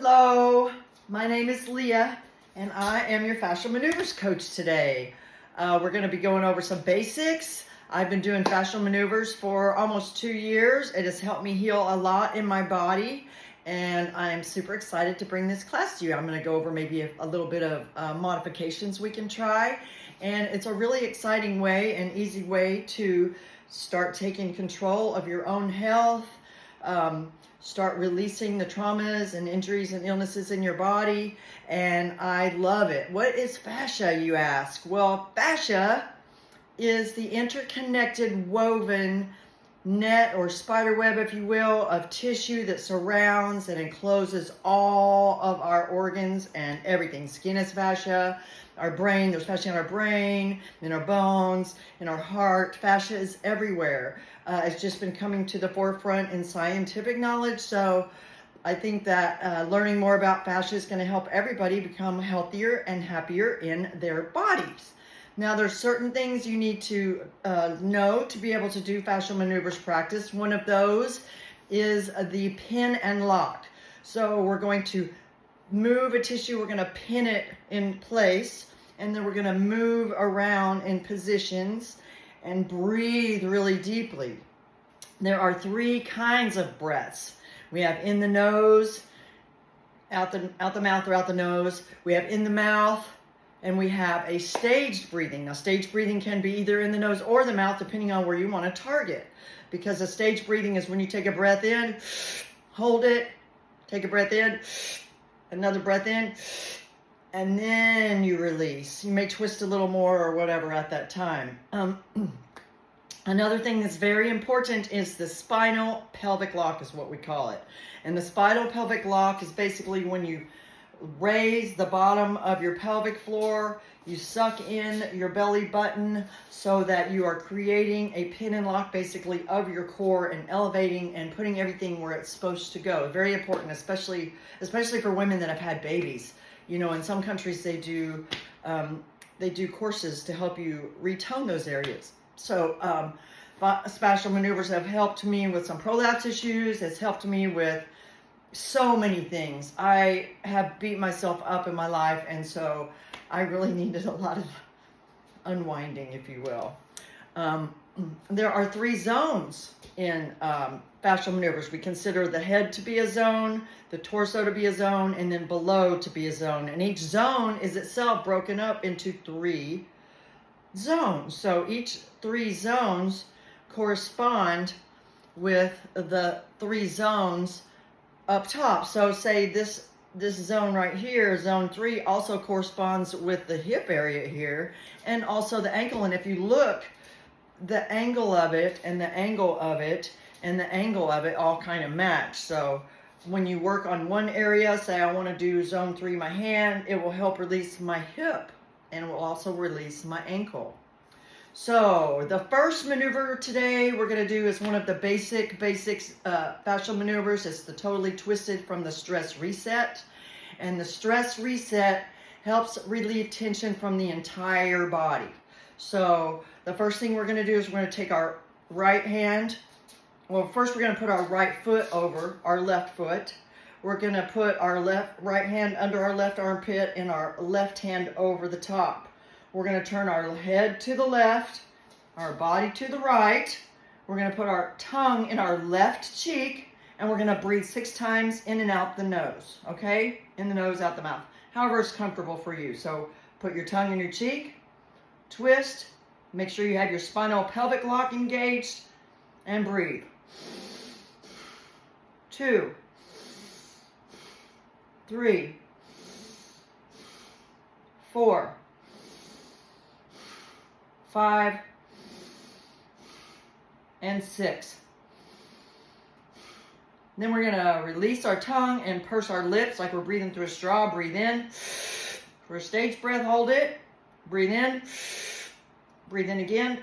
Hello, my name is Leah, and I am your Fascial Maneuvers coach today. We're going to be going over some basics. I've been doing fascial maneuvers for almost 2 years. It has helped me heal a lot in my body, and I'm super excited to bring this class to you. I'm going to go over maybe a little bit of modifications we can try, and it's a really exciting way and easy way to start taking control of your own health. Start releasing the traumas and injuries and illnesses in your body, and I love it. What is fascia, you ask? Well, fascia is the interconnected woven net or spider web, if you will, of tissue that surrounds and encloses all of our organs and everything. Skin is fascia. Our brain, there's fascia in our brain, in our bones, in our heart. Fascia is everywhere. It's just been coming to the forefront in scientific knowledge. So I think that learning more about fascia is going to help everybody become healthier and happier in their bodies. Now, there's certain things you need to know to be able to do fascial maneuvers practice. One of those is the pin and lock. So we're going to move a tissue, we're going to pin it in place, and then we're going to move around in positions and breathe really deeply. There are 3 kinds of breaths. We have in the nose, out the mouth or out the nose. We have in the mouth, and we have a staged breathing. Now, staged breathing can be either in the nose or the mouth, depending on where you want to target. Because a staged breathing is when you take a breath in, hold it, take a breath in, another breath in, and then you release. You may twist a little more or whatever at that time. Another thing that's very important is the spinal pelvic lock is what we call it. And the spinal pelvic lock is basically when you raise the bottom of your pelvic floor, you suck in your belly button so that you are creating a pin and lock basically of your core and elevating and putting everything where it's supposed to go. Very important, especially for women that have had babies. You know, in some countries they do courses to help you retone those areas. So fascial maneuvers have helped me with some prolapse issues. It's helped me with so many things. I have beat myself up in my life, and so I really needed a lot of unwinding, if you will. There are 3 zones in fascial maneuvers. We consider the head to be a zone, the torso to be a zone, and then below to be a zone. And each zone is itself broken up into 3 zones. So each 3 zones correspond with the 3 zones up top. So say this zone right here, zone 3, also corresponds with the hip area here and also the ankle. And if you look, the angle of it and the angle of it and the angle of it all kind of match. So when you work on one area, say I want to do zone 3, my hand, it will help release my hip and it will also release my ankle. So the first maneuver today we're going to do is one of the basics fascial maneuvers. It's the totally twisted from the stress reset. And the stress reset helps relieve tension from the entire body. So the first thing we're going to do is we're going to take our right hand. Well, first we're going to put our right foot over our left foot. We're going to put our right hand under our left armpit and our left hand over the top. We're going to turn our head to the left, our body to the right. We're going to put our tongue in our left cheek, and we're going to breathe 6 times in and out the nose, okay? In the nose, out the mouth. However is comfortable for you. So put your tongue in your cheek, twist, make sure you have your spinal pelvic lock engaged, and breathe. 2, 3, 4, 5, and 6. Then we're going to release our tongue and purse our lips like we're breathing through a straw. Breathe in. For a stage breath, hold it. Breathe in. Breathe in again.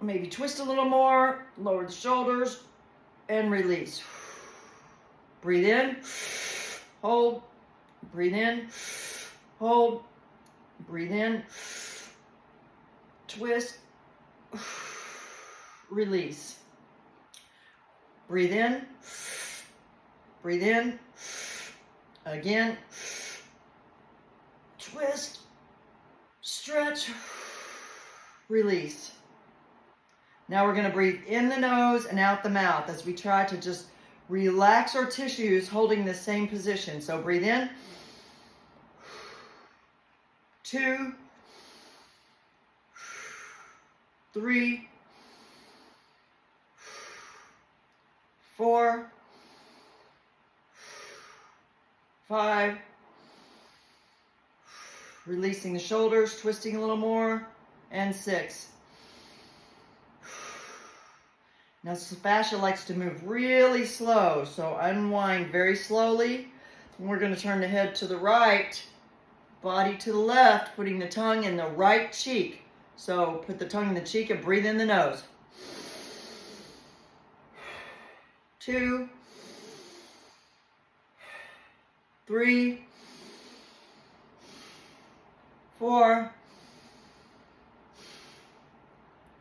Maybe twist a little more. Lower the shoulders and release. Breathe in. Hold. Breathe in. Hold. Breathe in. Twist, release. Breathe in, Again. Twist. Stretch. Release. Now we're going to breathe in the nose and out the mouth as we try to just relax our tissues holding the same position. So breathe in. 2, 3, 4, 5. Releasing the shoulders, twisting a little more, and 6. Now fascia likes to move really slow, so unwind very slowly. And we're going to turn the head to the right, body to the left, putting the tongue in the right cheek. So put the tongue in the cheek and breathe in the nose. 2, 3, 4,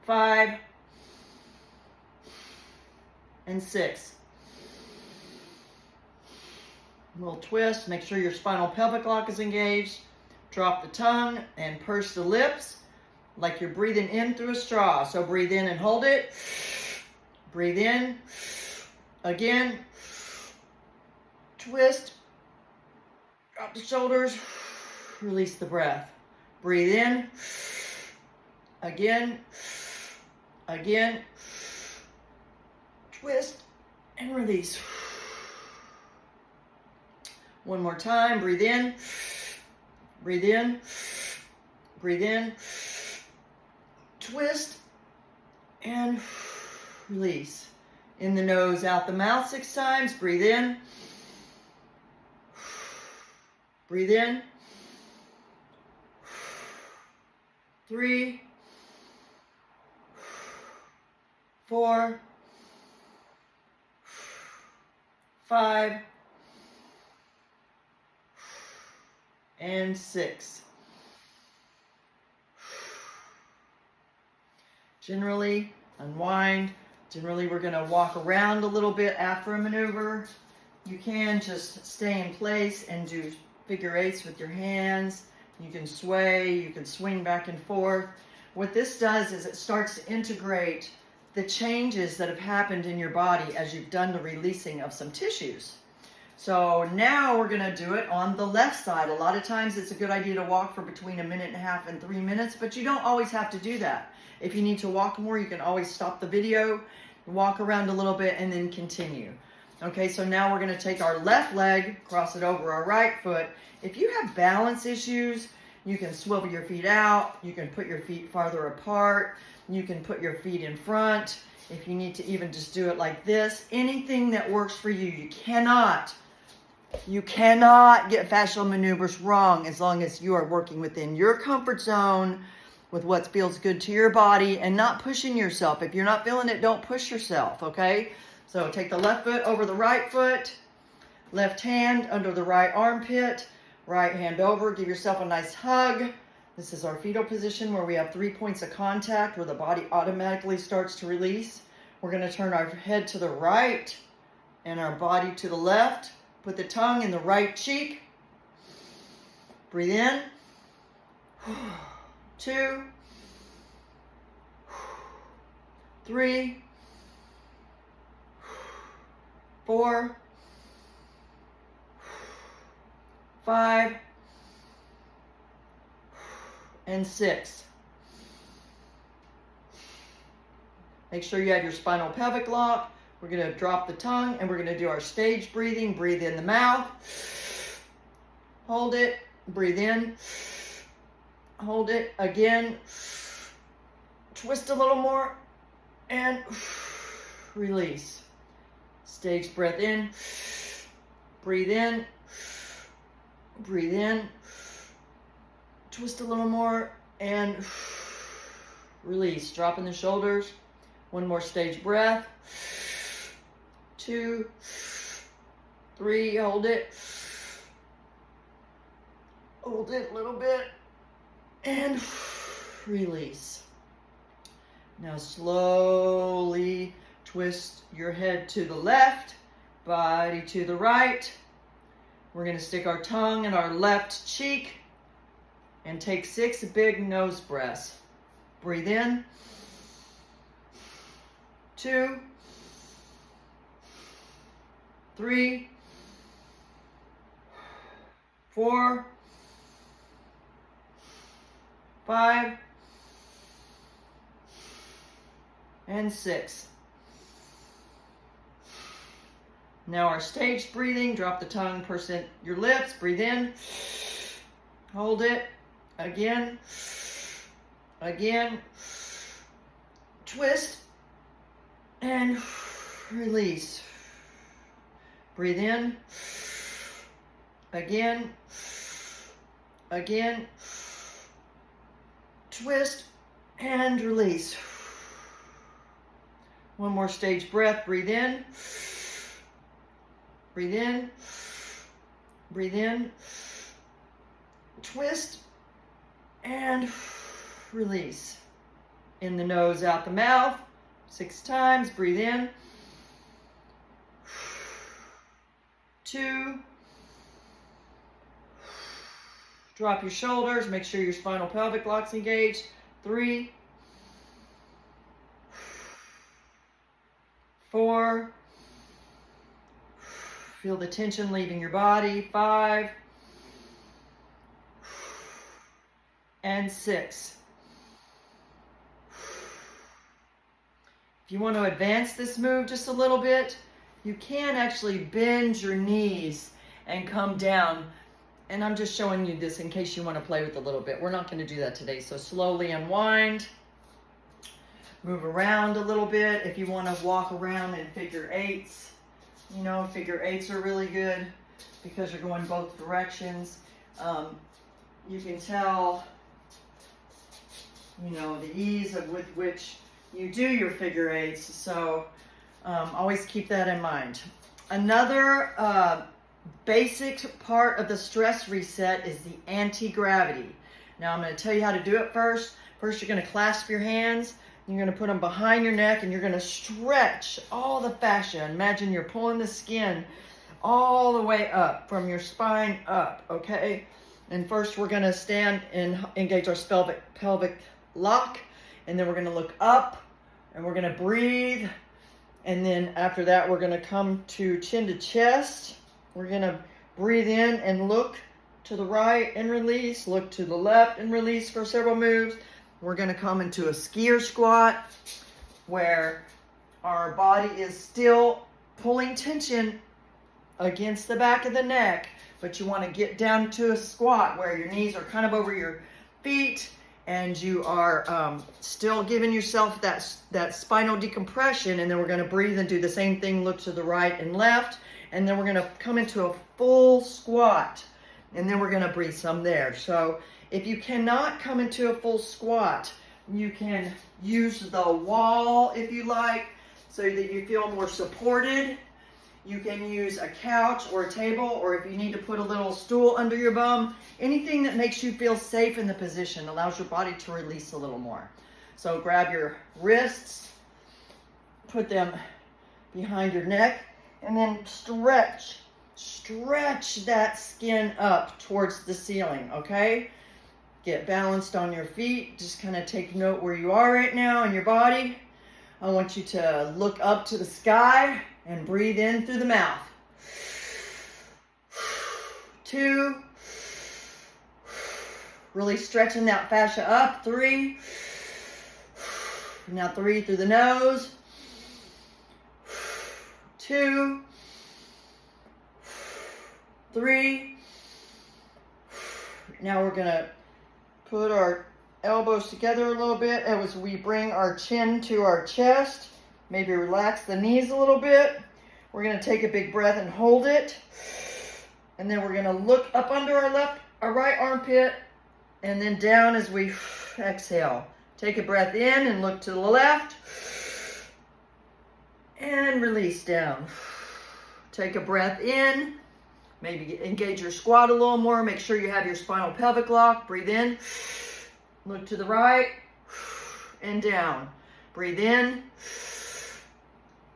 5, and 6. A little twist. Make sure your spinal pelvic lock is engaged. Drop the tongue and purse the lips like you're breathing in through a straw. So breathe in and hold it. Breathe in. Again. Twist. Drop the shoulders. Release the breath. Breathe in. Again. Again. Twist and release. One more time. Breathe in. Breathe in. Breathe in. Twist and release. In the nose, out the mouth 6 times. Breathe in. Breathe in. 3, 4, 5, and 6. Generally, unwind. Generally, we're going to walk around a little bit after a maneuver. You can just stay in place and do figure 8s with your hands. You can sway, you can swing back and forth. What this does is it starts to integrate the changes that have happened in your body as you've done the releasing of some tissues. So now we're going to do it on the left side. A lot of times it's a good idea to walk for between 1.5 minutes and 3 minutes, but you don't always have to do that. If you need to walk more, you can always stop the video, walk around a little bit, and then continue. Okay, so now we're going to take our left leg, cross it over our right foot. If you have balance issues, you can swivel your feet out. You can put your feet farther apart. You can put your feet in front. If you need to even just do it like this, anything that works for you. You cannot get fascial maneuvers wrong as long as you are working within your comfort zone with what feels good to your body and not pushing yourself. If you're not feeling it, don't push yourself, okay? So take the left foot over the right foot, left hand under the right armpit, right hand over. Give yourself a nice hug. This is our fetal position where we have 3 points of contact where the body automatically starts to release. We're going to turn our head to the right and our body to the left. Put the tongue in the right cheek. Breathe in. 2, 3, 4, 5, and 6. Make sure you have your spinal pelvic lock. We're going to drop the tongue and we're going to do our stage breathing. Breathe in the mouth. Hold it. Breathe in. Hold it. Again. Twist a little more and release. Stage breath in. Breathe in. Breathe in. Twist a little more and release. Dropping the shoulders. One more stage breath. 2, 3, hold it. Hold it a little bit and release. Now slowly twist your head to the left, body to the right. We're going to stick our tongue in our left cheek and take 6 big nose breaths. Breathe in. 2, 3, 4, 5, and 6. Now our staged breathing, drop the tongue, purse in your lips, breathe in, hold it, again, twist, and release. Breathe in, again, twist, and release. One more stage breath, breathe in, twist, and release. In the nose, out the mouth, 6 times, breathe in, 2, drop your shoulders, make sure your spinal pelvic lock's engaged, 3, 4, feel the tension leaving your body, 5, and 6. If you want to advance this move just a little bit, you can actually bend your knees and come down. And I'm just showing you this in case you want to play with it a little bit. We're not going to do that today. So slowly unwind, move around a little bit. If you want to walk around in figure 8s, you know, figure 8s are really good because you're going both directions. You can tell, you know, the ease with which you do your figure 8s. So always keep that in mind. Another basic part of the stress reset is the anti-gravity. Now I'm going to tell you how to do it first. First, you're going to clasp your hands. You're going to put them behind your neck and you're going to stretch all the fascia. Imagine you're pulling the skin all the way up from your spine up, okay? And first we're going to stand and engage our pelvic lock, and then we're going to look up and we're going to breathe. And then after that, we're going to come to chin to chest. We're going to breathe in and look to the right and release, look to the left and release for several moves. We're going to come into a skier squat where our body is still pulling tension against the back of the neck, but you want to get down to a squat where your knees are kind of over your feet and you are still giving yourself that spinal decompression. And then we're going to breathe and do the same thing, look to the right and left. And then we're going to come into a full squat. And then we're going to breathe some there. So if you cannot come into a full squat, you can use the wall if you like, so that you feel more supported. You can use a couch or a table, or if you need to put a little stool under your bum, anything that makes you feel safe in the position, allows your body to release a little more. So grab your wrists, put them behind your neck, and then stretch that skin up towards the ceiling, okay? Get balanced on your feet. Just kind of take note where you are right now in your body. I want you to look up to the sky and breathe in through the mouth. 2. Really stretching that fascia up. 3. Now 3 through the nose. 2. 3. Now we're going to put our elbows together a little bit as we bring our chin to our chest. Maybe relax the knees a little bit. We're going to take a big breath and hold it. And then we're going to look up under our right armpit and then down as we exhale. Take a breath in and look to the left. And release down. Take a breath in. Maybe engage your squat a little more. Make sure you have your spinal pelvic lock. Breathe in. Look to the right and down. Breathe in.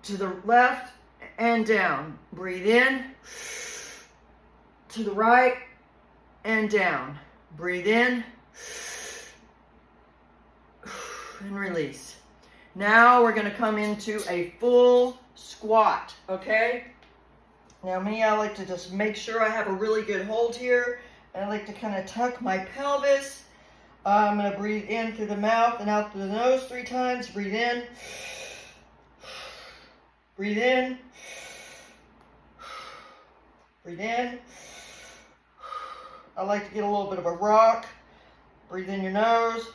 To the left and down. Breathe in. to the right, and down. Breathe in, and release. Now we're gonna come into a full squat, okay? Now me, I like to just make sure I have a really good hold here. I like to kind of tuck my pelvis. I'm gonna breathe in through the mouth and out through the nose 3 times. Breathe in. Breathe in. Breathe in. I like to get a little bit of a rock. Breathe in your nose.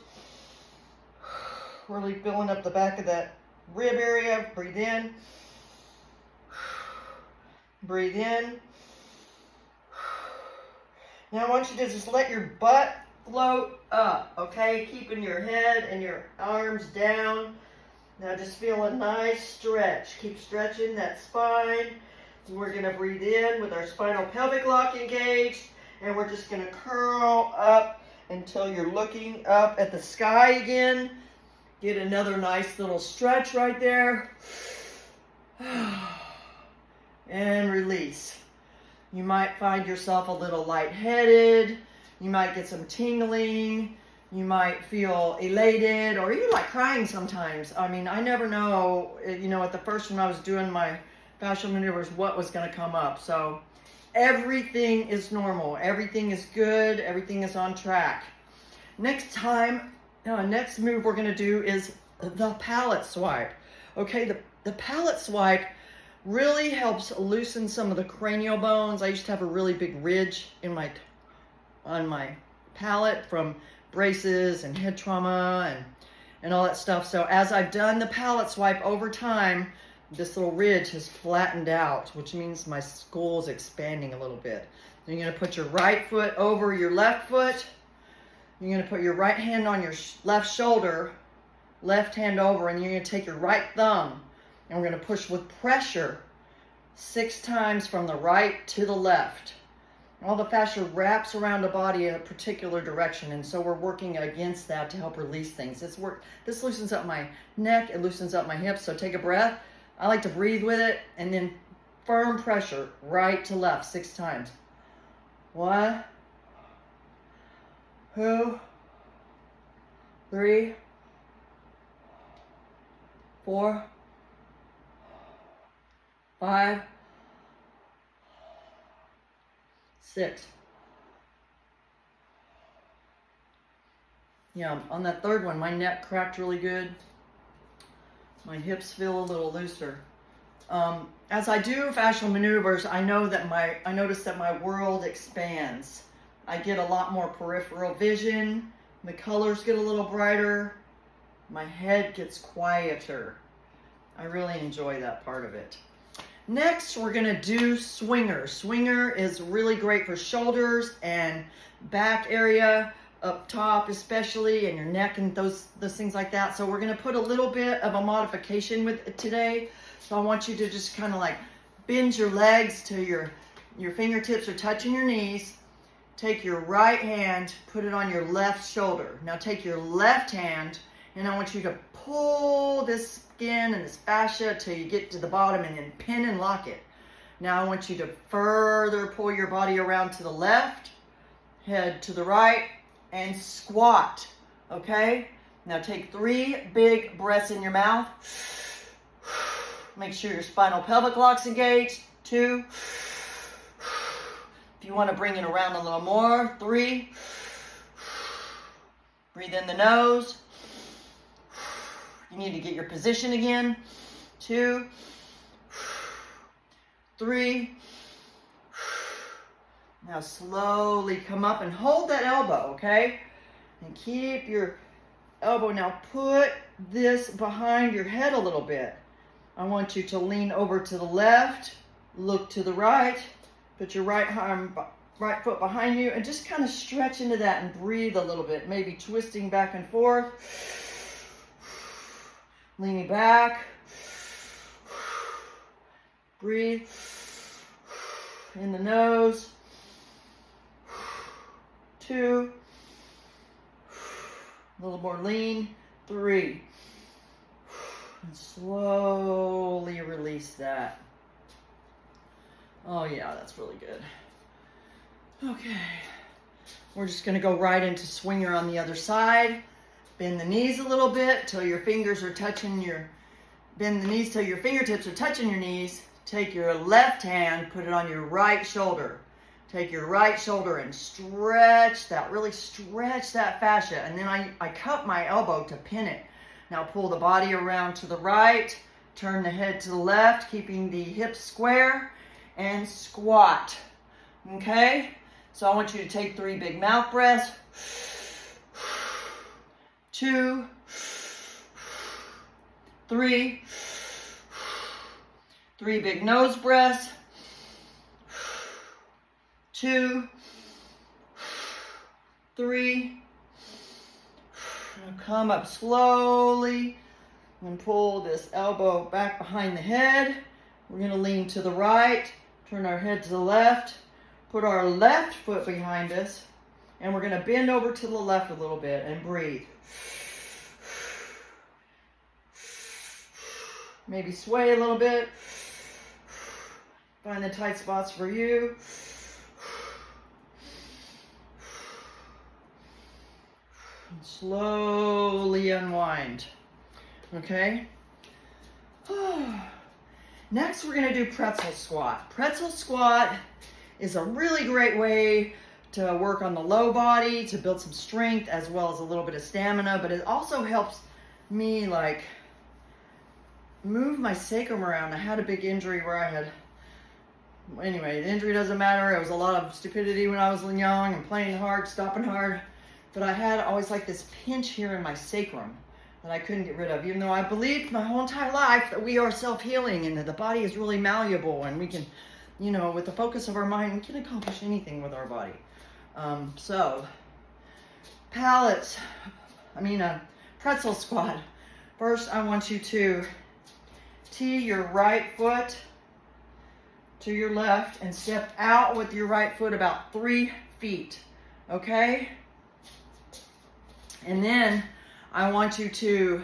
Really filling up the back of that rib area. Breathe in. Breathe in. Now I want you to just let your butt float up, okay? Keeping your head and your arms down. Now just feel a nice stretch. Keep stretching that spine. We're gonna breathe in with our spinal pelvic lock engaged, and we're just gonna curl up until you're looking up at the sky again. Get another nice little stretch right there. And release. You might find yourself a little lightheaded. You might get some tingling. You might feel elated, or even like crying sometimes. I mean, I never know, you know, at the first when I was doing my fascial maneuvers, what was going to come up. So everything is normal. Everything is good. Everything is on track. Next time, next move we're going to do is the palate swipe. Okay, the palate swipe really helps loosen some of the cranial bones. I used to have a really big ridge on my palate from braces and head trauma and all that stuff. So as I've done the palate swipe over time, this little ridge has flattened out, which means my skull is expanding a little bit. Then you're gonna put your right foot over your left foot. You're gonna put your right hand on your left shoulder, left hand over, and you're gonna take your right thumb, and we're gonna push with pressure 6 times from the right to the left. All the fascia wraps around the body in a particular direction, and so we're working against that to help release things. This loosens up my neck, it loosens up my hips, so take a breath. I like to breathe with it, and then firm pressure, right to left, 6 times. 1, 2, 3, 4, 5, 6. Yeah, on that third one, my neck cracked really good. My hips feel a little looser. As I do fascial maneuvers, I notice that my world expands. I get a lot more peripheral vision. The colors get a little brighter. My head gets quieter. I really enjoy that part of it. Next, we're gonna do swinger. Swinger is really great for shoulders and back area, up top especially, and your neck and those things like that. So we're gonna put a little bit of a modification with it today. So I want you to just kind of like bend your legs to your fingertips are touching your knees. Take your right hand, put it on your left shoulder. Now take your left hand, and I want you to pull this skin and this fascia till you get to the bottom, and then pin and lock it. Now I want you to further pull your body around to the left, head to the right, and squat, okay? Now take 3 big breaths in your mouth. Make sure your spinal pelvic lock's engaged. 2. If you want to bring it around a little more, 3. Breathe in the nose. You need to get your position again. 2, 3. Now slowly come up and hold that elbow, okay? And keep your elbow. Now put this behind your head a little bit. I want you to lean over to the left, look to the right, put your right foot behind you, and just kind of stretch into that and breathe a little bit, maybe twisting back and forth. Leaning back. Breathe in the nose. 2. A little more lean. 3. And slowly release that. Oh yeah, that's really good. Okay. We're just gonna go right into swinger on the other side. Bend the knees a little bit till your fingers are touching your, bend the knees till your fingertips are touching your knees. Take your left hand, put it on your right shoulder. Take your right shoulder and stretch that, really stretch that fascia. And then I cup my elbow to pin it. Now pull the body around to the right, turn the head to the left, keeping the hips square, and squat. Okay? So I want you to take 3 big mouth breaths. 2, 3. 3 big nose breaths. 2, 3. Now come up slowly and pull this elbow back behind the head. We're going to lean to the right, turn our head to the left, put our left foot behind us, and we're going to bend over to the left a little bit and breathe. Maybe sway a little bit. Find the tight spots for you. And slowly unwind. Okay? Next, we're going to do pretzel squat. Pretzel squat is a really great way to work on the low body, to build some strength as well as a little bit of stamina, but it also helps me like move my sacrum around. I had a big injury where I had, anyway, the injury doesn't matter. It was a lot of stupidity when I was young and playing hard, stopping hard, but I had always like this pinch here in my sacrum that I couldn't get rid of, even though I believed my whole entire life that we are self-healing and that the body is really malleable and we can, you know, with the focus of our mind, we can accomplish anything with our body. Pretzel squat. First, I want you to tee your right foot to your left and step out with your right foot about 3 feet, okay? And then I want you to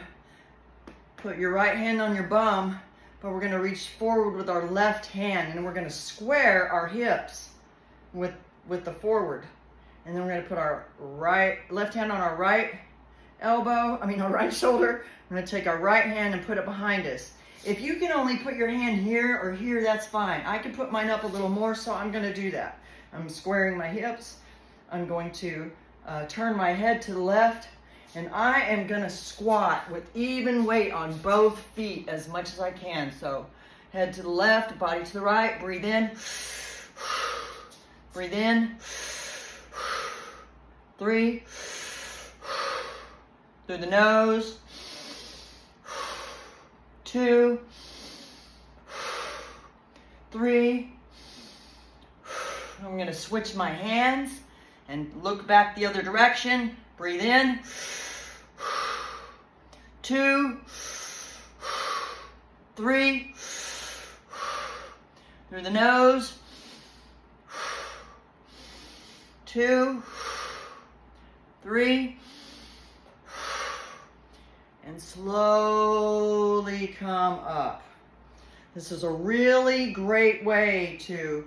put your right hand on your bum, but we're gonna reach forward with our left hand and we're gonna square our hips with the forward. And then we're gonna put our left hand on our right shoulder. We're gonna take our right hand and put it behind us. If you can only put your hand here or here, that's fine. I can put mine up a little more, so I'm gonna do that. I'm squaring my hips. I'm going to turn my head to the left, and I am gonna squat with even weight on both feet as much as I can. So head to the left, body to the right, breathe in. Breathe in. 3. Through the nose. 2. 3. I'm going to switch my hands and look back the other direction. Breathe in. 2. 3. Through the nose. 2. 3. And slowly come up. This is a really great way to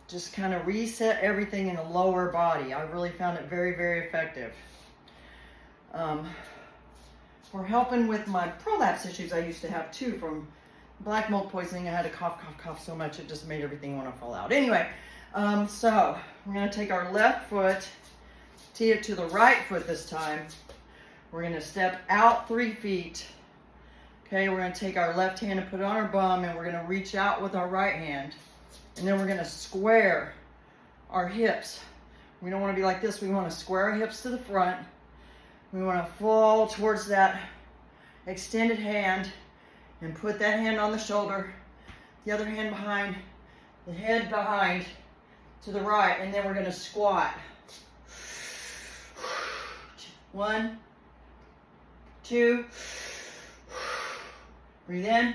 just kind of reset everything in the lower body. I really found it very, very effective. For helping with my prolapse issues I used to have too from black mold poisoning. I had to cough so much it just made everything want to fall out. Anyway, so we're going to take our left foot, tee it to the right foot this time. We're going to step out 3 feet. Okay, we're going to take our left hand and put it on our bum, and we're going to reach out with our right hand. And then we're going to square our hips. We don't want to be like this. We want to square our hips to the front. We want to fall towards that extended hand and put that hand on the shoulder, the other hand behind, the head behind to the right, and then we're going to squat. 1, 2, breathe in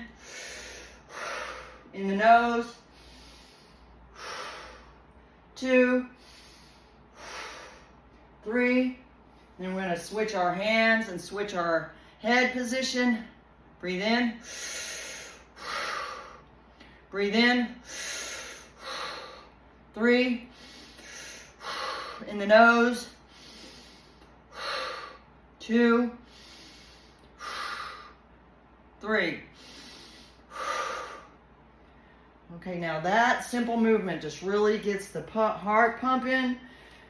the nose, 2, 3, and we're going to switch our hands and switch our head position. Breathe in, breathe in, 3, In the nose. 2, 3. Okay, now that simple movement just really gets the heart pumping.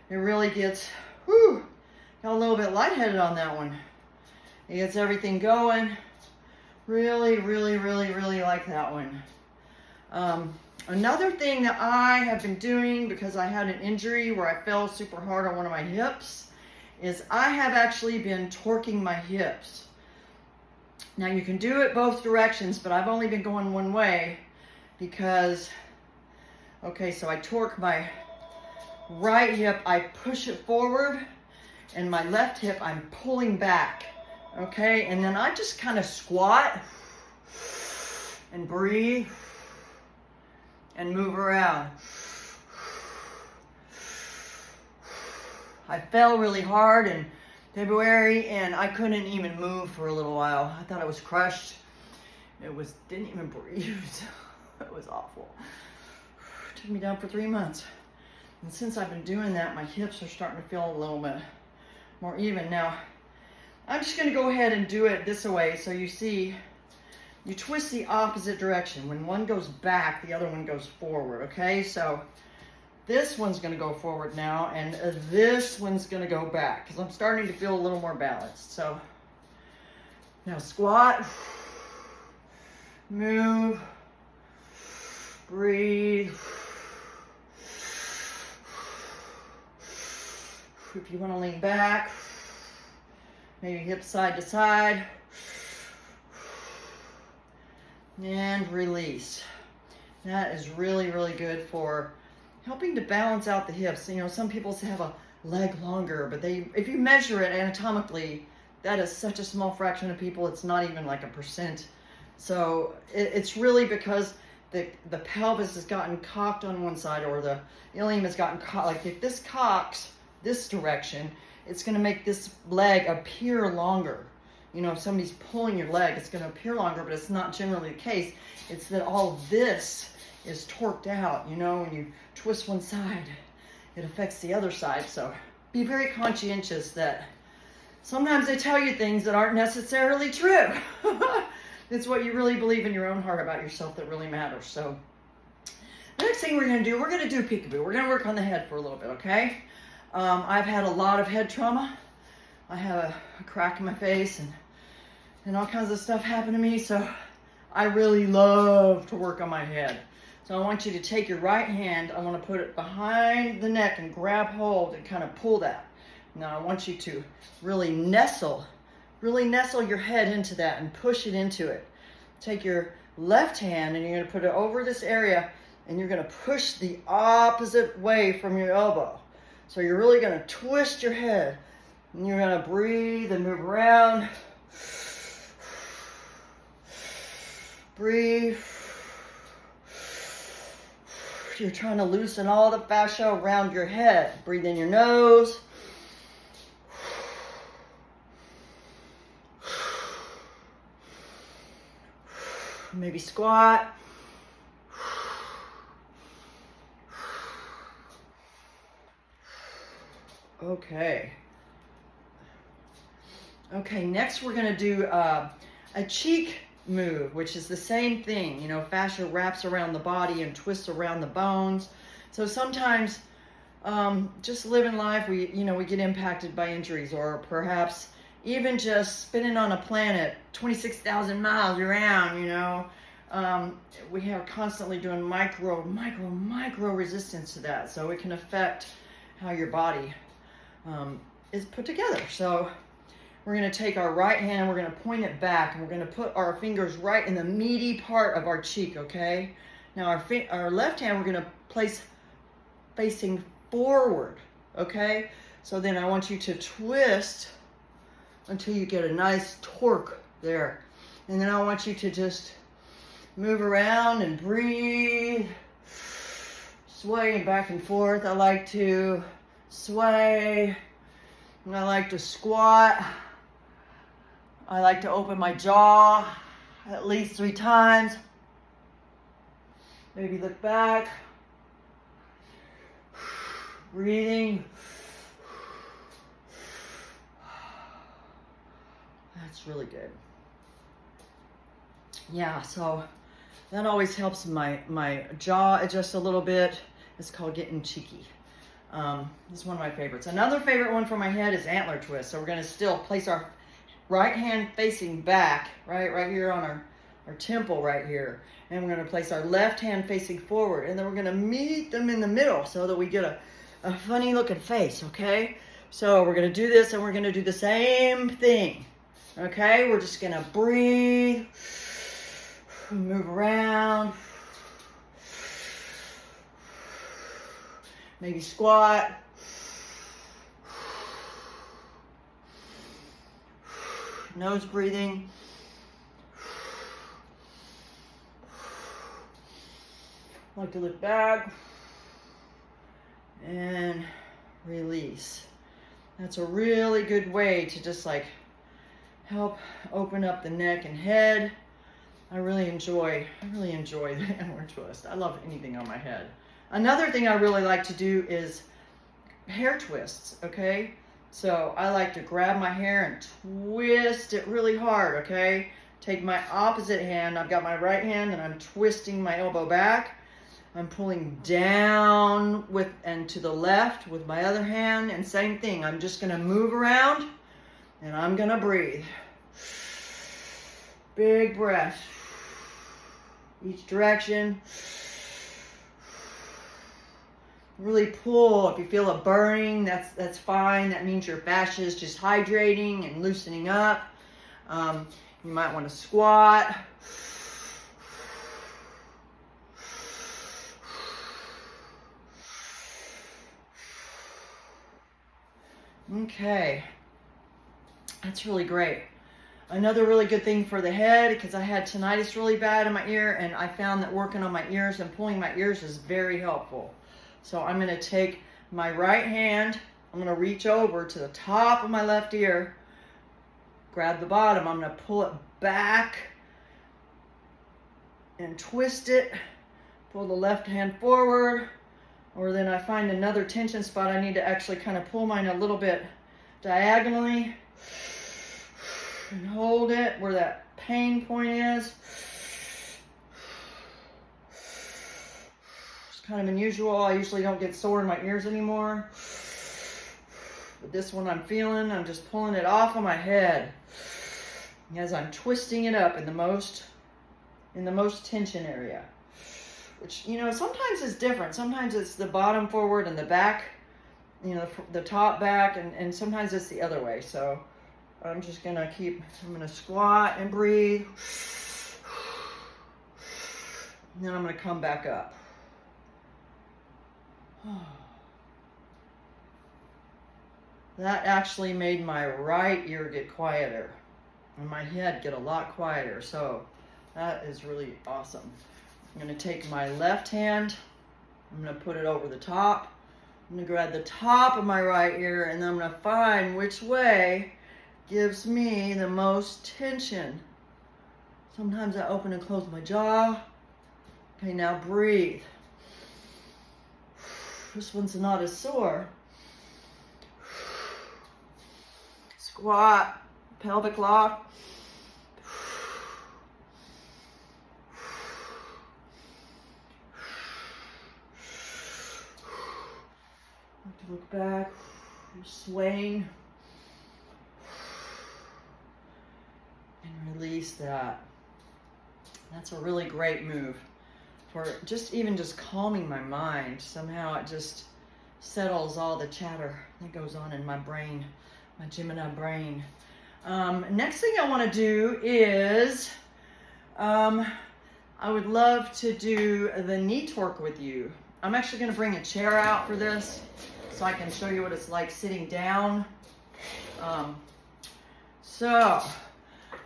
It really gets, got a little bit lightheaded on that one. It gets everything going. Really, really, really, really like that one. Another thing that I have been doing, because I had an injury where I fell super hard on one of my hips, is I have actually been torquing my hips. Now you can do it both directions, but I've only been going one way because, okay, so I torque my right hip, I push it forward, and my left hip, I'm pulling back, okay? And then I just kind of squat and breathe and move around. I fell really hard in February and I couldn't even move for a little while. I thought I was crushed. Didn't even breathe. It was awful. It took me down for 3 months. And since I've been doing that, my hips are starting to feel a little bit more even. Now, I'm just gonna go ahead and do it this way. So you see, you twist the opposite direction. When one goes back, the other one goes forward, okay? So this one's gonna go forward now, and this one's gonna go back, because I'm starting to feel a little more balanced. So now squat, move, breathe. If you wanna lean back, maybe hips side to side, and release. That is really, really good for helping to balance out the hips. You know, some people have a leg longer, but if you measure it anatomically, that is such a small fraction of people, it's not even like 1%. So it's really because the pelvis has gotten cocked on one side, or the ilium has gotten cocked. Like if this cocks this direction, it's gonna make this leg appear longer. You know, if somebody's pulling your leg, it's gonna appear longer, but it's not generally the case. It's that all of this is torqued out. You know, when you twist one side, it affects the other side. So be very conscientious that sometimes they tell you things that aren't necessarily true. It's what you really believe in your own heart about yourself that really matters. So the next thing we're gonna do peekaboo. We're gonna work on the head for a little bit, okay? I've had a lot of head trauma. I have a crack in my face and all kinds of stuff happen to me. So I really love to work on my head. So I want you to take your right hand, I want to put it behind the neck and grab hold and kind of pull that. Now I want you to really nestle your head into that and push it into it. Take your left hand and you're going to put it over this area and you're going to push the opposite way from your elbow. So you're really going to twist your head and you're going to breathe and move around. Breathe. You're trying to loosen all the fascia around your head. Breathe in your nose. Maybe squat. Okay. Okay, next we're going to do a cheek move, which is the same thing. You know, fascia wraps around the body and twists around the bones. So sometimes just living life, we get impacted by injuries, or perhaps even just spinning on a planet 26,000 miles around, you know. We are constantly doing micro resistance to that. So it can affect how your body is put together. So we're going to take our right hand, we're going to point it back, and we're going to put our fingers right in the meaty part of our cheek, okay? Now our left hand we're going to place facing forward, okay? So then I want you to twist until you get a nice torque there. And then I want you to just move around and breathe, swaying back and forth. I like to sway, and I like to squat. I like to open my jaw at least 3 times. Maybe look back. Breathing. That's really good. Yeah, so that always helps my jaw adjust a little bit. It's called getting cheeky. This is one of my favorites. Another favorite one for my head is antler twist. So we're gonna still place our right hand facing back, right here on our temple right here. And we're gonna place our left hand facing forward. And then we're gonna meet them in the middle so that we get a funny looking face, okay? So we're gonna do this and we're gonna do the same thing, okay? We're just gonna breathe, move around, maybe squat. Nose breathing. Like to look back and release. That's a really good way to just like help open up the neck and head. I really enjoy the antler twist. I love anything on my head. Another thing I really like to do is hair twists, okay? So I like to grab my hair and twist it really hard, okay? Take my opposite hand, I've got my right hand and I'm twisting my elbow back. I'm pulling down and to the left with my other hand, and same thing. I'm just gonna move around and I'm gonna breathe. Big breath. Each direction. Really pull. If you feel a burning, that's fine. That means your fascia is just hydrating and loosening up. You might want to squat. Okay, that's really great. Another really good thing for the head, because I had tinnitus really bad in my ear, and I found that working on my ears and pulling my ears is very helpful. So I'm going to take my right hand, I'm going to reach over to the top of my left ear, grab the bottom, I'm going to pull it back and twist it, pull the left hand forward, or then I find another tension spot. I need to actually kind of pull mine a little bit diagonally and hold it where that pain point is. It's kind of unusual. I usually don't get sore in my ears anymore. But this one I'm feeling, I'm just pulling it off of my head as I'm twisting it up in the most tension area. Which, you know, sometimes it's different. Sometimes it's the bottom forward and the back, you know, the top back, and sometimes it's the other way. So I'm just going to squat and breathe. And then I'm going to come back up. That actually made my right ear get quieter and my head get a lot quieter. So that is really awesome. I'm going to take my left hand, I'm going to put it over the top. I'm going to grab the top of my right ear, and then I'm going to find which way gives me the most tension. Sometimes I open and close my jaw. Okay, now breathe. This one's not as sore. Squat, pelvic lock. Look back, you're swaying, and release that. That's a really great move for just calming my mind. Somehow it just settles all the chatter that goes on in my brain, my Gemini brain. Next thing I want to do is, I would love to do the knee torque with you. I'm actually going to bring a chair out for this, so I can show you what it's like sitting down. So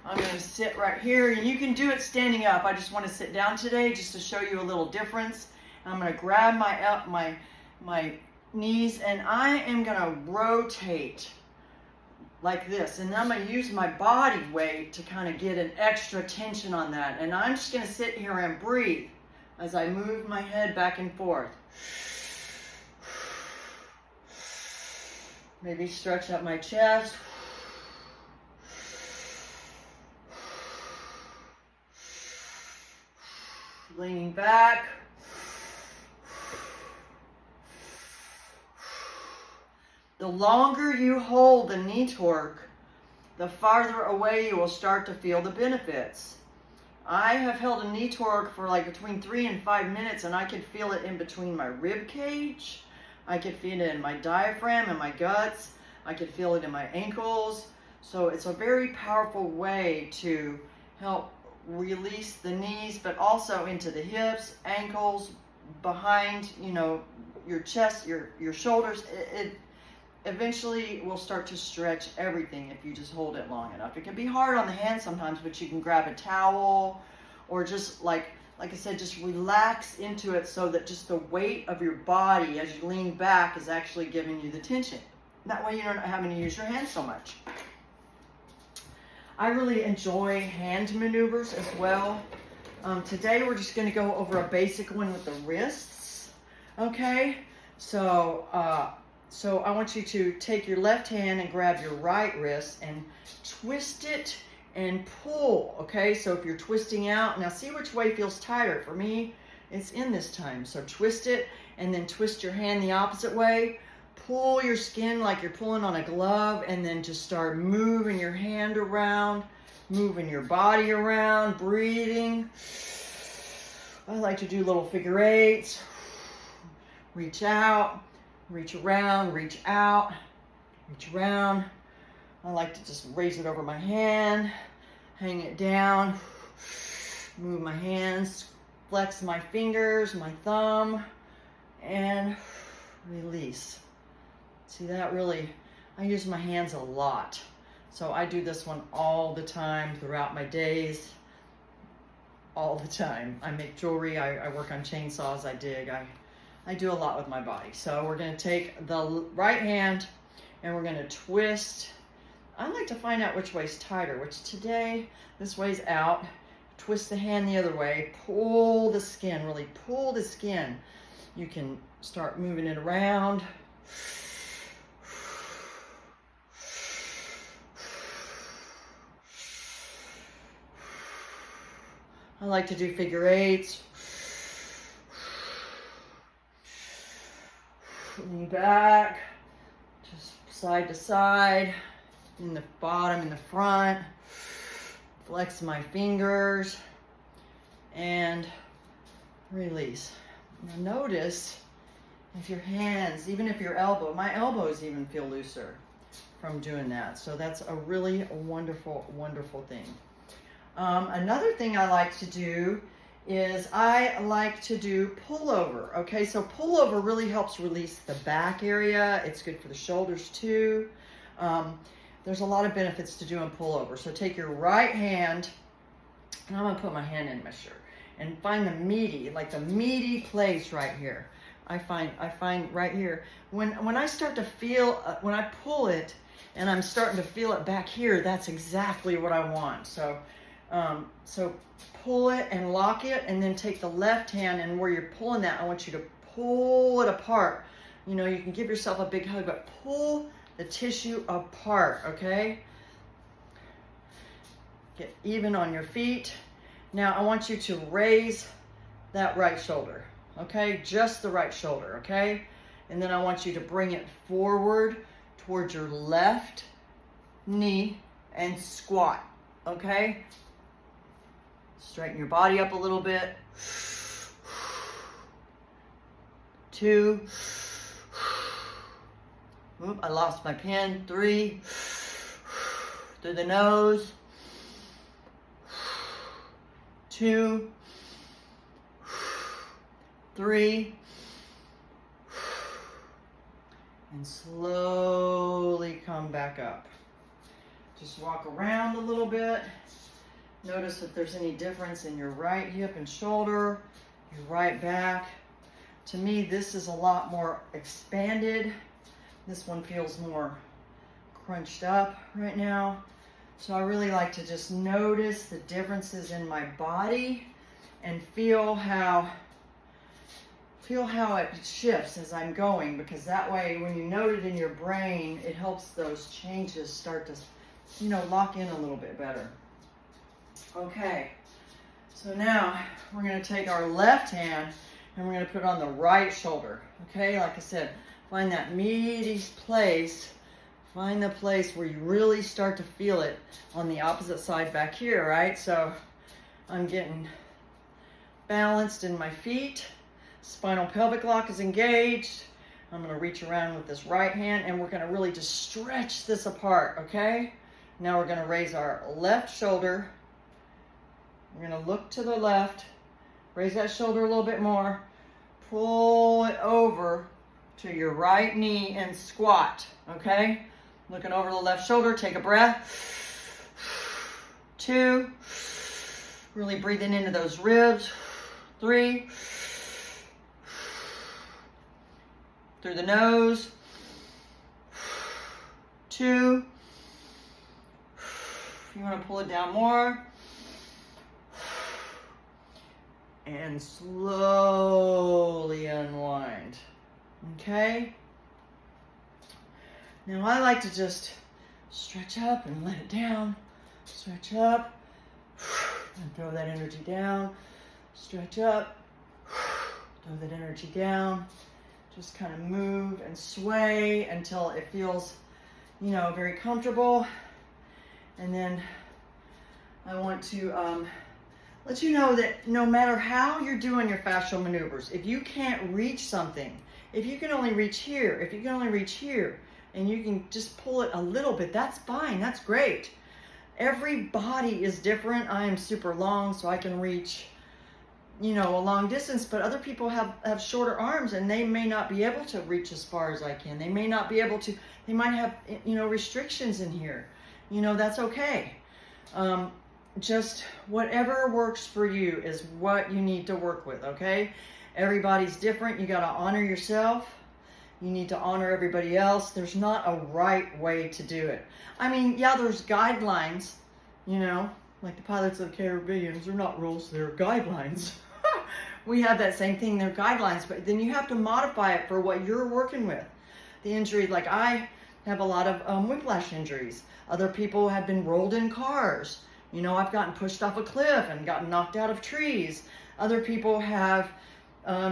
I'm going to sit right here, and you can do it standing up. I just want to sit down today just to show you a little difference. I'm going to grab my knees, and I am going to rotate like this, and I'm going to use my body weight to kind of get an extra tension on that. And I'm just going to sit here and breathe as I move my head back and forth. Maybe stretch up my chest. back. The longer you hold the knee torque, the farther away you will start to feel the benefits. I have held a knee torque for like between 3 and 5 minutes, and I could feel it in between my rib cage. I could feel it in my diaphragm and my guts. I could feel it in my ankles. So it's a very powerful way to help release the knees, but also into the hips, ankles, behind, you know, your chest, your shoulders. It eventually will start to stretch everything if you just hold it long enough. It can be hard on the hands sometimes, but you can grab a towel or just like I said, just relax into it so that just the weight of your body as you lean back is actually giving you the tension. That way you're not having to use your hands so much. I really enjoy hand maneuvers as well. Today we're just going to go over a basic one with the wrists. Okay, so I want you to take your left hand and grab your right wrist and twist it and pull. Okay, so if you're twisting out, now see which way feels tighter. For me, it's in this time. So twist it and then twist your hand the opposite way. Pull your skin like you're pulling on a glove, and then just start moving your hand around, moving your body around, breathing. I like to do little figure eights. Reach out, reach around, reach out, reach around. I like to just raise it over my hand, hang it down, move my hands, flex my fingers, my thumb, and release. See, that really, I use my hands a lot. So I do this one all the time throughout my days, all the time. I make jewelry, I work on chainsaws, I dig, I do a lot with my body. So we're gonna take the right hand and we're gonna twist. I like to find out which way's tighter, which today, this way's out. Twist the hand the other way, pull the skin, really pull the skin. You can start moving it around. I like to do figure eights. Lean back, just side to side, in the bottom, in the front. Flex my fingers and release. Now notice if your hands, even if your elbow, my elbows even feel looser from doing that. So that's a really wonderful, wonderful thing. Another thing I like to do is I like to do pullover. Okay, so pullover really helps release the back area. It's good for the shoulders too. There's a lot of benefits to doing pullover. So take your right hand, and I'm gonna put my hand in my shirt and find the meaty place right here. I find right here. When I start to feel, when I pull it and I'm starting to feel it back here, that's exactly what I want. So pull it and lock it, and then take the left hand, and where you're pulling that, I want you to pull it apart. You know, you can give yourself a big hug, but pull the tissue apart, okay? Get even on your feet. Now I want you to raise that right shoulder, okay? Just the right shoulder, okay? And then I want you to bring it forward towards your left knee and squat, okay? Straighten your body up a little bit. 2. Oop, I lost my pen. 3. Through the nose. 2. 3. And slowly come back up. Just walk around a little bit. Notice if there's any difference in your right hip and shoulder, your right back. To me, this is a lot more expanded. This one feels more crunched up right now. So I really like to just notice the differences in my body and feel how it shifts as I'm going, because that way when you note it in your brain, it helps those changes start to, lock in a little bit better. Okay, So now we're going to take our left hand and we're going to put it on the right shoulder. Okay, like I said, find that meaty place. Find the place where you really start to feel it on the opposite side back here, right? So I'm getting balanced in my feet. Spinal pelvic lock is engaged. I'm going to reach around with this right hand and we're going to really just stretch this apart, okay? Now we're going to raise our left shoulder. We're going to look to the left, raise that shoulder a little bit more, pull it over to your right knee and squat, okay? Looking over the left shoulder, take a breath. 2, really breathing into those ribs. 3, through the nose. 2, if you want to pull it down more. And slowly unwind, okay? Now I like to just stretch up and let it down. Stretch up and throw that energy down. Stretch up, throw that energy down. Just kind of move and sway until it feels, you know, very comfortable. And then I want to let you know that no matter how you're doing your fascial maneuvers, if you can't reach something, if you can only reach here, if you can only reach here, and you can just pull it a little bit, that's fine, that's great. Every body is different. I am super long, so I can reach, you know, a long distance, but other people have shorter arms and they may not be able to reach as far as I can. They may not be able to, they might have, you know, restrictions in here. You know, that's okay. Just whatever works for you is what you need to work with, okay? Everybody's different. You got to honor yourself. You need to honor everybody else. There's not a right way to do it. I mean, yeah, there's guidelines, you know, like the Pilots of the Caribbean. They're not rules, they're guidelines. We have that same thing, they're guidelines, but then you have to modify it for what you're working with. The injury, like I have a lot of whiplash injuries. Other people have been rolled in cars. You know, I've gotten pushed off a cliff and gotten knocked out of trees. Other people have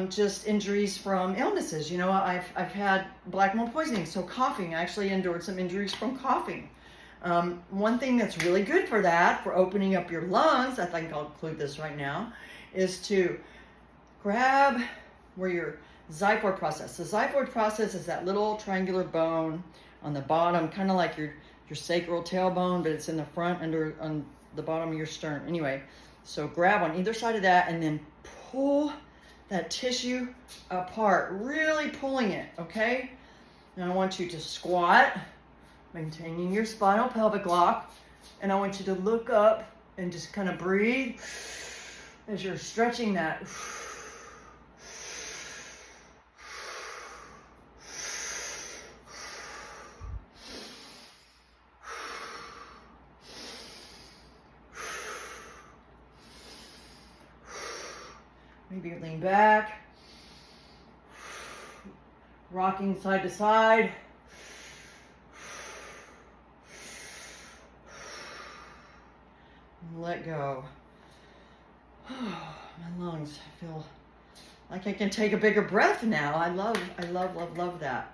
just injuries from illnesses. You know, I've had black mold poisoning, so coughing. I actually endured some injuries from coughing. One thing that's really good for that, for opening up your lungs, I think I'll include this right now, is to grab where your xiphoid process. The xiphoid process is that little triangular bone on the bottom, kind of like your sacral tailbone, but it's in the front on the bottom of your sternum. Anyway, so grab on either side of that and then pull that tissue apart, really pulling it, okay? Now I want you to squat, maintaining your spinal pelvic lock, and I want you to look up and just kind of breathe as you're stretching that. Maybe lean back, rocking side to side. And let go. My lungs, I feel like I can take a bigger breath now. I love that.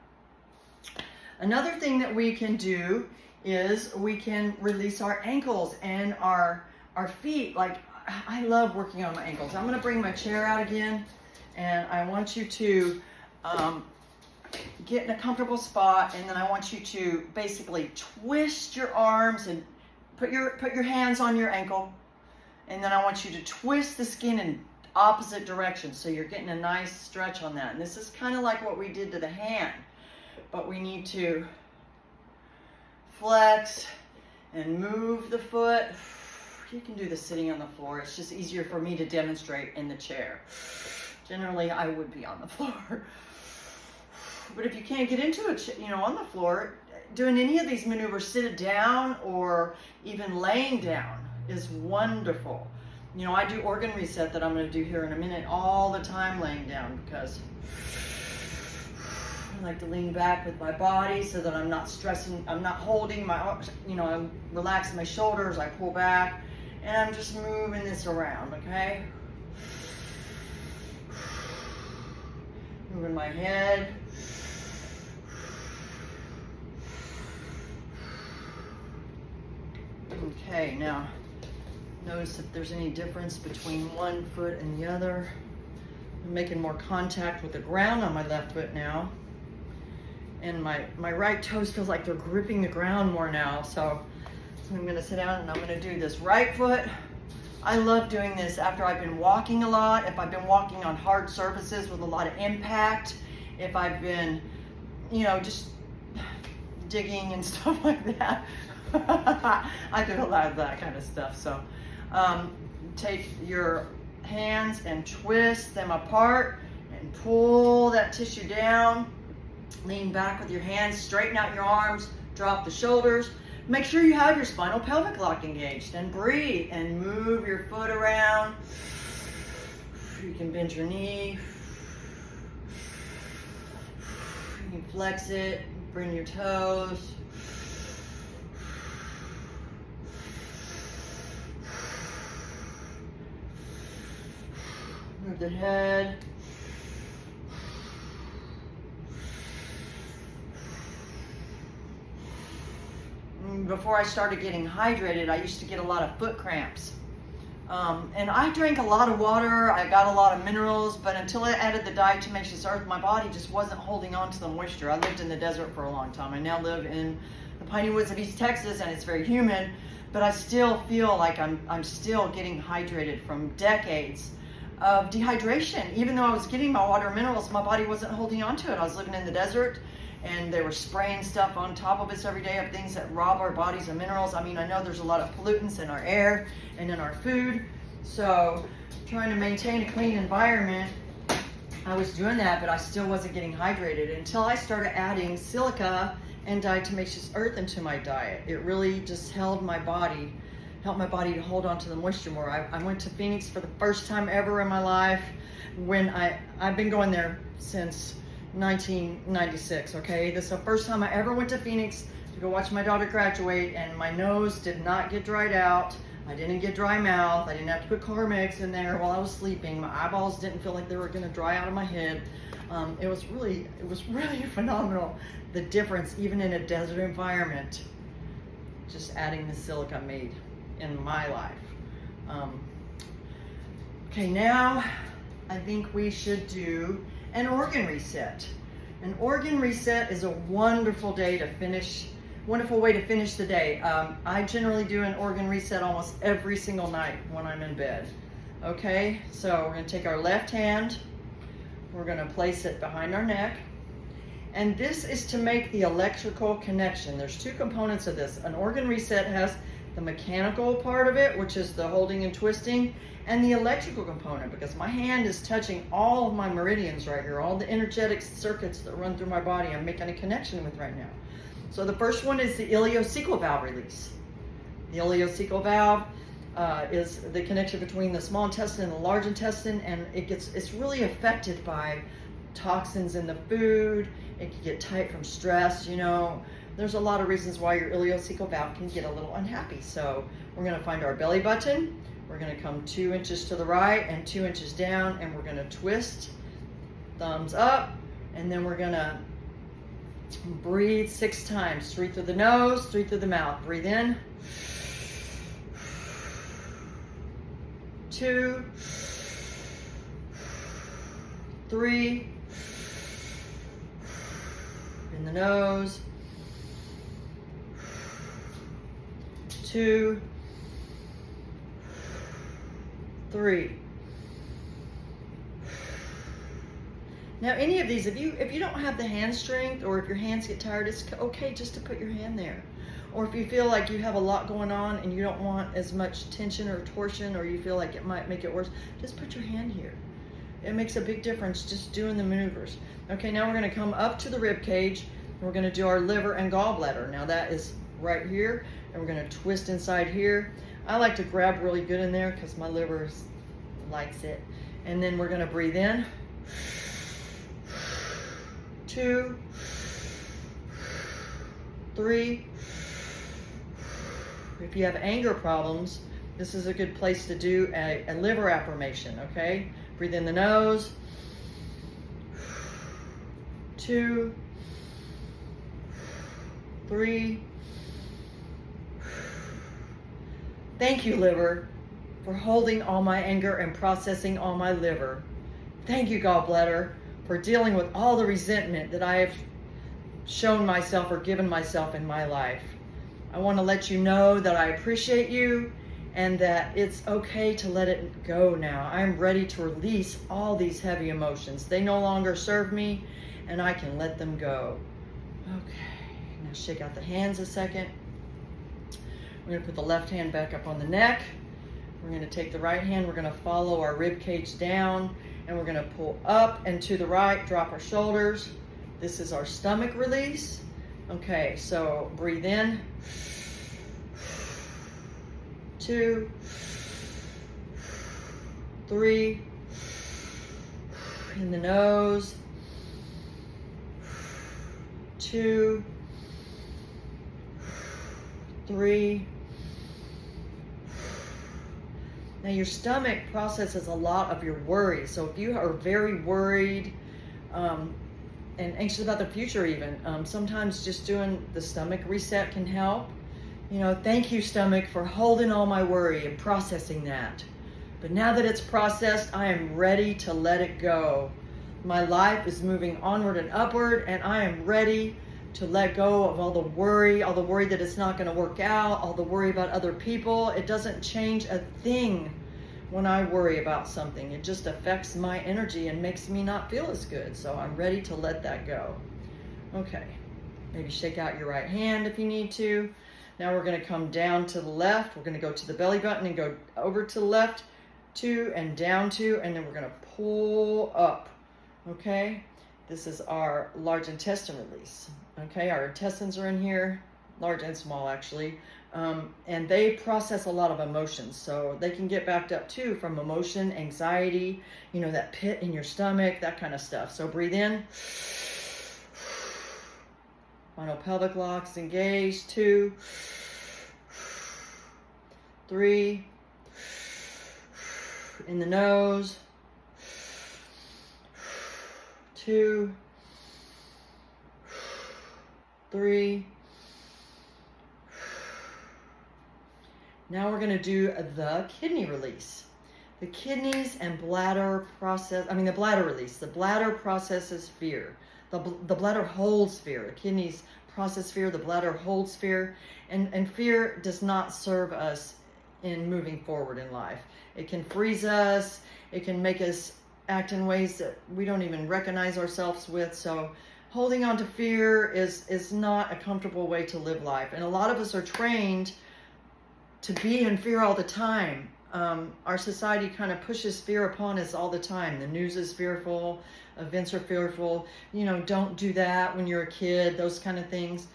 Another thing that we can do is we can release our ankles and our feet. Like, I love working on my ankles. I'm going to bring my chair out again, and I want you to get in a comfortable spot, and then I want you to basically twist your arms and put your hands on your ankle, and then I want you to twist the skin in opposite directions, so you're getting a nice stretch on that. And this is kind of like what we did to the hand, but we need to flex and move the foot. You can do this sitting on the floor. It's just easier for me to demonstrate in the chair. Generally, I would be on the floor. But if you can't get into it, you know, on the floor, doing any of these maneuvers, sit down or even laying down is wonderful. You know, I do organ reset that I'm going to do here in a minute all the time laying down, because I like to lean back with my body so that I'm not stressing, I'm not holding my, you know, I'm relaxing my shoulders, I pull back. and I'm just moving this around, okay? Moving my head. Okay, now notice if there's any difference between one foot and the other. I'm making more contact with the ground on my left foot now. And my right toes feels like they're gripping the ground more now. So I'm gonna sit down and I'm gonna do this right foot. I love doing this after I've been walking a lot, if I've been walking on hard surfaces with a lot of impact, if I've been, you know, just digging and stuff like that. I do a lot of that kind of stuff. So take your hands and twist them apart and pull that tissue down. Lean back with your hands, straighten out your arms, drop the shoulders. Make sure you have your spinal pelvic lock engaged, and breathe and move your foot around. You can bend your knee. You can flex it, bring your toes. Move the head. Before I started getting hydrated, I used to get a lot of foot cramps. And I drank a lot of water, I got a lot of minerals, but until I added the diatomaceous earth, my body just wasn't holding on to the moisture. I lived in the desert for a long time. I now live in the piney woods of East Texas, and it's very humid, but I still feel like I'm still getting hydrated from decades of dehydration. Even though I was getting my water and minerals, my body wasn't holding on to it. I was living in the desert, and they were spraying stuff on top of us every day of things that rob our bodies of minerals. I mean, I know there's a lot of pollutants in our air and in our food, so trying to maintain a clean environment, I was doing that, but I still wasn't getting hydrated until I started adding silica and diatomaceous earth into my diet. It really just helped my body to hold on to the moisture more. I went to Phoenix for the first time ever in my life when I've been going there since 1996, okay? This is the first time I ever went to Phoenix to go watch my daughter graduate, and my nose did not get dried out. I didn't get dry mouth. I didn't have to put Carmex in there while I was sleeping. My eyeballs didn't feel like they were gonna dry out of my head. It was really phenomenal, the difference even in a desert environment, just adding the silica made in my life. Okay, now I think we should do an organ reset. An organ reset is a wonderful way to finish the day. I generally do an organ reset almost every single night when I'm in bed. Okay, so we're gonna take our left hand, we're gonna place it behind our neck, and this is to make the electrical connection. There's two components of this. An organ reset has the mechanical part of it, which is the holding and twisting, and the electrical component, because my hand is touching all of my meridians right here, all the energetic circuits that run through my body I'm making a connection with right now. So the first one is the ileocecal valve release. The ileocecal valve is the connection between the small intestine and the large intestine, and it's really affected by toxins in the food. It can get tight from stress, you know. There's a lot of reasons why your ileocecal valve can get a little unhappy. So we're gonna find our belly button. We're gonna come 2 inches to the right and 2 inches down, and we're gonna twist, thumbs up, and then we're gonna breathe 6 times. 3 through the nose, 3 through the mouth. Breathe in. 2, 3, in the nose, 2, 3. Now, any of these, if you don't have the hand strength, or if your hands get tired, it's okay just to put your hand there. Or if you feel like you have a lot going on and you don't want as much tension or torsion, or you feel like it might make it worse, just put your hand here. It makes a big difference just doing the maneuvers. Okay, now we're gonna come up to the rib cage, and we're gonna do our liver and gallbladder. Now that is right here, and we're gonna twist inside here. I like to grab really good in there because my liver likes it. And then we're gonna breathe in. 2, 3. If you have anger problems, This is a good place to do a liver affirmation, okay? Breathe in the nose. 2, 3. Thank you, liver, for holding all my anger and processing all my liver. Thank you, gallbladder, for dealing with all the resentment that I have shown myself or given myself in my life. I want to let you know that I appreciate you and that it's okay to let it go now. I'm ready to release all these heavy emotions. They no longer serve me, and I can let them go. Okay, now shake out the hands a second. We're going to put the left hand back up on the neck. We're going to take the right hand. We're going to follow our rib cage down, and we're going to pull up and to the right, drop our shoulders. This is our stomach release. Okay, so breathe in. 2, 3. In the nose. 2, 3. Now your stomach processes a lot of your worry. So if you are very worried and anxious about the future even, sometimes just doing the stomach reset can help. You know, thank you, stomach, for holding all my worry and processing that. But now that it's processed, I am ready to let it go. My life is moving onward and upward, and I am ready to let go of all the worry that it's not going to work out, all the worry about other people. It doesn't change a thing when I worry about something. It just affects my energy and makes me not feel as good. So I'm ready to let that go. Okay, maybe shake out your right hand if you need to. Now we're going to come down to the left. We're going to go to the belly button and go over to the left, 2, and down 2, and then we're going to pull up. Okay, this is our large intestine release. Okay, our intestines are in here, large and small actually, and they process a lot of emotions, so they can get backed up too from emotion, anxiety, you know, that pit in your stomach, that kind of stuff. So breathe in. Final pelvic locks engaged. 2, 3. In the nose. 2, 3. Now we're going to do the kidney release. The kidneys and bladder process, the bladder release. The bladder processes fear. The bladder holds fear. The kidneys process fear. The bladder holds fear. And fear does not serve us in moving forward in life. It can freeze us. It can make us act in ways that we don't even recognize ourselves with. So holding on to fear is not a comfortable way to live life. And a lot of us are trained to be in fear all the time. Our society kind of pushes fear upon us all the time. The news is fearful, events are fearful, you know, don't do that when you're a kid, those kind of things.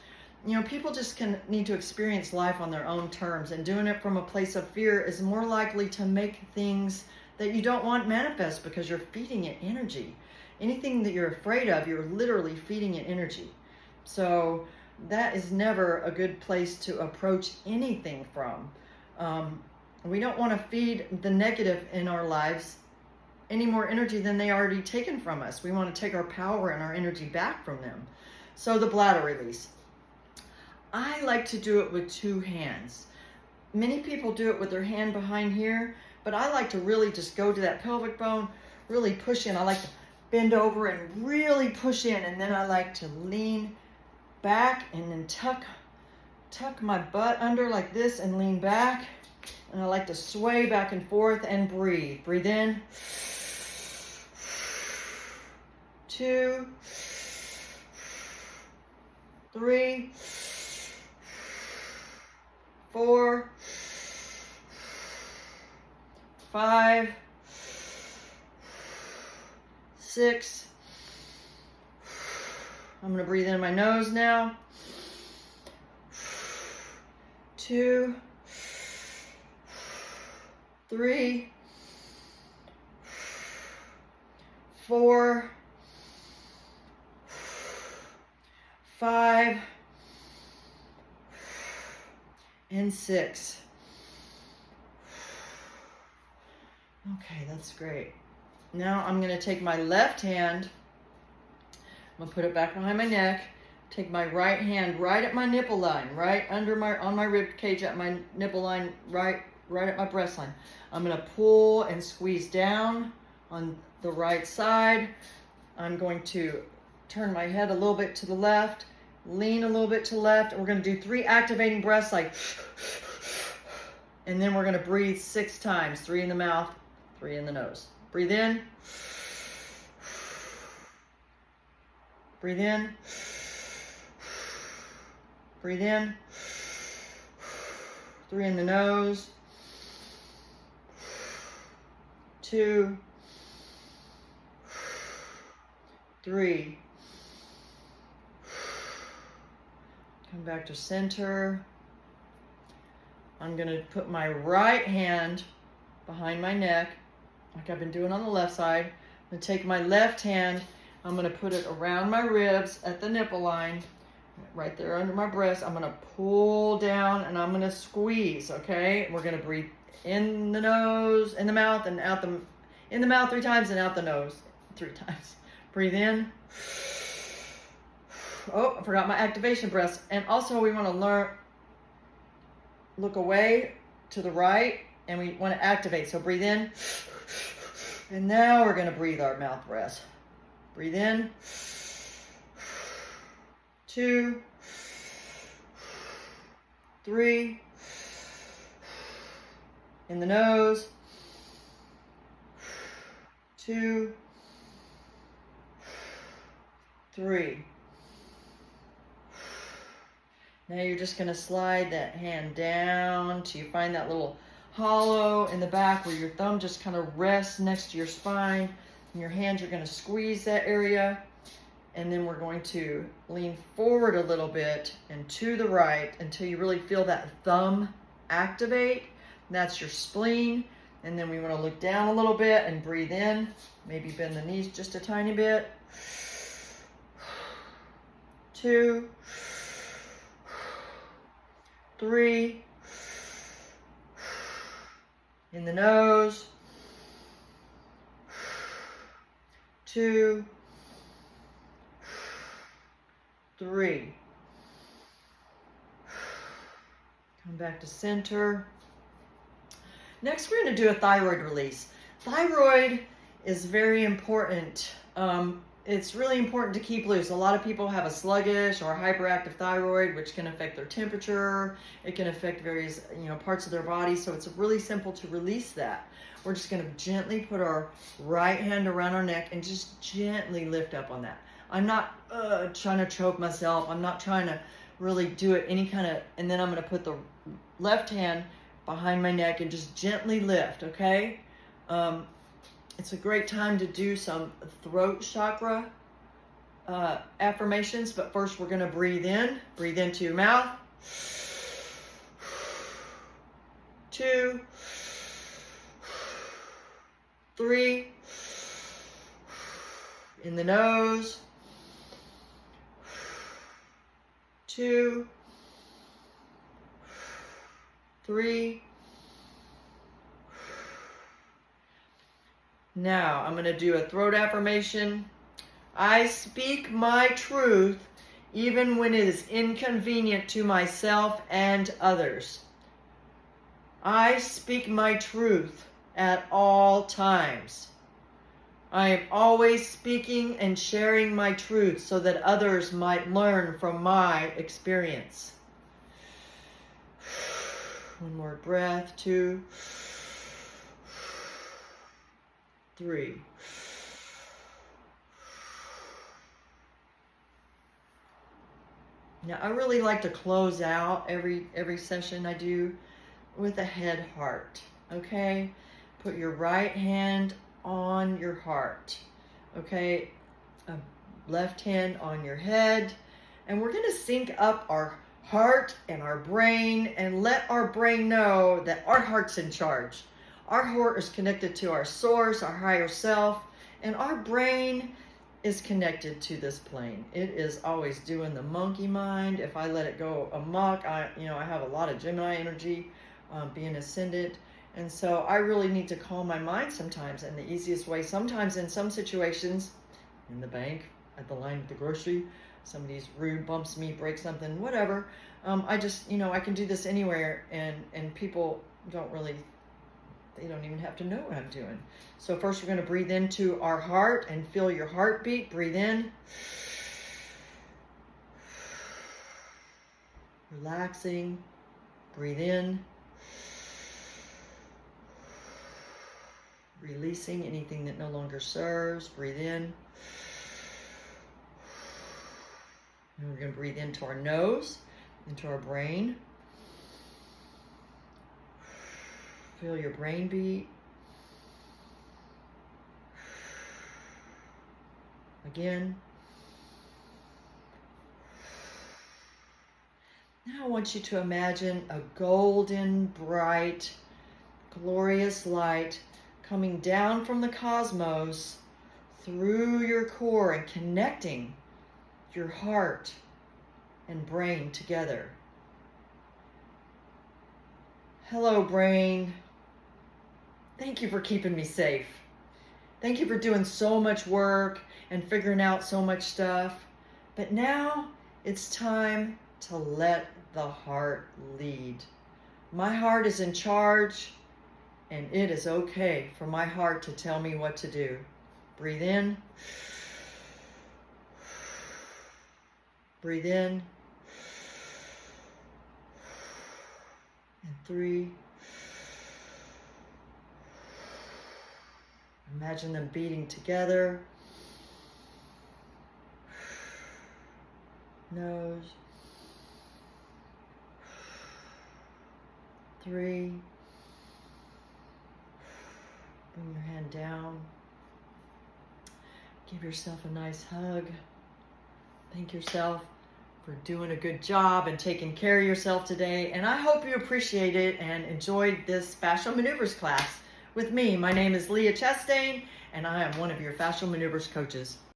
You know, people just need to experience life on their own terms, and doing it from a place of fear is more likely to make things that you don't want manifest because you're feeding it energy. Anything that you're afraid of, you're literally feeding it energy. So that is never a good place to approach anything from. We don't want to feed the negative in our lives any more energy than they already taken from us. We want to take our power and our energy back from them. So the bladder release. I like to do it with 2 hands. Many people do it with their hand behind here, but I like to really just go to that pelvic bone, really push in. I like to bend over and really push in, and then I like to lean back and then tuck my butt under like this and lean back. And I like to sway back and forth and breathe. Breathe in. 2, 3, 4, 5, 6. I'm going to breathe in my nose now. 2, 3, 4, 5, and 6. Okay, that's great. Now I'm going to take my left hand, I'm going to put it back behind my neck, take my right hand right at my nipple line, right under on my rib cage at my nipple line, right at my breast line. I'm going to pull and squeeze down on the right side. I'm going to turn my head a little bit to the left, lean a little bit to the left, and we're going to do 3 activating breaths like, and then we're going to breathe 6 times, 3 in the mouth, 3 in the nose. Breathe in. Breathe in. Breathe in. 3 in the nose. 2. 3. Come back to center. I'm going to put my right hand behind my neck, like I've been doing on the left side. I'm going to take my left hand, I'm going to put it around my ribs at the nipple line, right there under my breast. I'm going to pull down and I'm going to squeeze, okay? We're going to breathe in the nose, in the mouth, and out the, in the mouth 3 times and out the nose 3 times. Breathe in. Oh, I forgot my activation breaths. And also we want to look away to the right, and we want to activate. So breathe in. And now we're going to breathe our mouth breaths. Breathe in. 2, 3. In the nose. 2, 3. Now you're just going to slide that hand down till you find that little hollow in the back where your thumb just kind of rests next to your spine. And your hands are going to squeeze that area. And then we're going to lean forward a little bit and to the right until you really feel that thumb activate. That's your spleen. And then we want to look down a little bit and breathe in. Maybe bend the knees just a tiny bit. 2, 3. In the nose. 2, 3. Come back to center. Next, we're going to do a thyroid release. Thyroid is very important. It's really important to keep loose. A lot of people have a sluggish or hyperactive thyroid, which can affect their temperature. It can affect various, parts of their body. So it's really simple to release that. We're just going to gently put our right hand around our neck and just gently lift up on that. I'm not trying to choke myself. I'm not trying to really do it any kind of, and then I'm going to put the left hand behind my neck and just gently lift, okay? It's a great time to do some throat chakra affirmations, but first we're going to breathe in. Breathe into your mouth. 2, 3. In the nose. 2, 3. Now, I'm going to do a throat affirmation. I speak my truth even when it is inconvenient to myself and others. I speak my truth at all times. I am always speaking and sharing my truth so that others might learn from my experience. One more breath. 2, 3. Now, I really like to close out every session I do with a head heart, okay? Put your right hand on your heart, okay? Left hand on your head. And we're going to sync up our heart and our brain and let our brain know that our heart's in charge. Our heart is connected to our source, our higher self, and our brain is connected to this plane. It is always doing the monkey mind. If I let it go amok, I have a lot of Gemini energy, being ascendant, And so I really need to calm my mind sometimes. And the easiest way, sometimes in some situations, in the bank, at the line at the grocery, somebody's rude, bumps me, breaks something, whatever. I just, I can do this anywhere, and people don't really, they don't even have to know what I'm doing. So first we're going to breathe into our heart and feel your heartbeat. Breathe in. Relaxing. Breathe in. Releasing anything that no longer serves. Breathe in. And we're going to breathe into our nose, into our brain. Feel your brain beat. Again. Now I want you to imagine a golden, bright, glorious light coming down from the cosmos through your core and connecting your heart and brain together. Hello, brain. Thank you for keeping me safe. Thank you for doing so much work and figuring out so much stuff. But now it's time to let the heart lead. My heart is in charge, and it is okay for my heart to tell me what to do. Breathe in. Breathe in. And 3. Imagine them beating together. Nose. 3. Bring your hand down. Give yourself a nice hug. Thank yourself for doing a good job and taking care of yourself today. And I hope you appreciate it and enjoyed this Fascial Maneuvers class with me. My name is Leah Chastain, and I am one of your Fascial Maneuvers coaches.